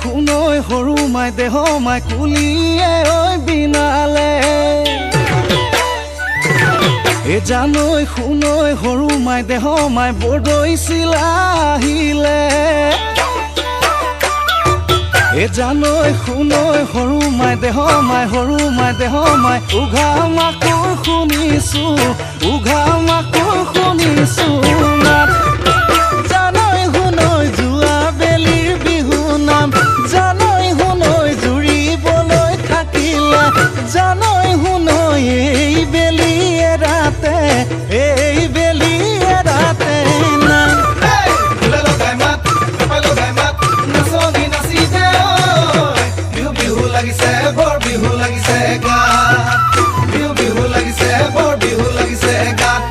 শুনৈ সৰু মাই দেহ মাই কুলিয়ে ঐ বিনালে এ জানৈ শুনৈ সৰু মাই দেহ মাই বৰদৈ চিলা আহিলে এ জানৈ শুনৈ সৰু মাই দেহ মাই উঘা মাকৰ শুনিছো উঘা মাকৰ শুনিছো জানৈ শুনৈ যোৱা বেলিৰ বিহু নাম জানৈ শুনৈ জুৰিবলৈ থাকিলে জানৈ শুনৈ এই বেলি এৰাতে নাই বৰ বিহু লাগিছে গাত বিহু লাগিছে বৰ বিহু লাগিছে গাত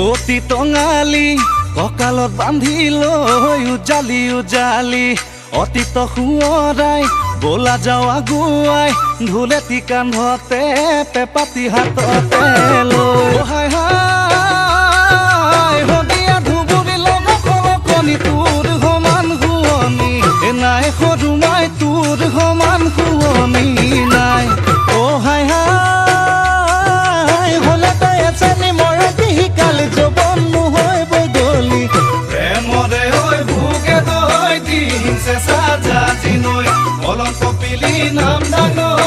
অতি টঙালি কঁকালত বান্ধি লৈ উজালি উজালি অতীত সোঁৱৰাই বলা যাওঁ আগুৱাই ঢোলেটি কান্ধতে পেপাতি হাততে লৈ হাই হাই সদিয়া ধুবুৰী লগকনি তোৰ সমান শুৱনি নাই সৰু মাই তোৰ সমান শুৱনি নাই অ হাই হাই হলে তই এজনী মৰাতি শিকালি যৌৱন নহৈ বগলি প্ৰেমৰে হৈ ভোকে তই দিন চেঁচা জাতি নৈ অলপ কপিলি নাম ডাঙৰ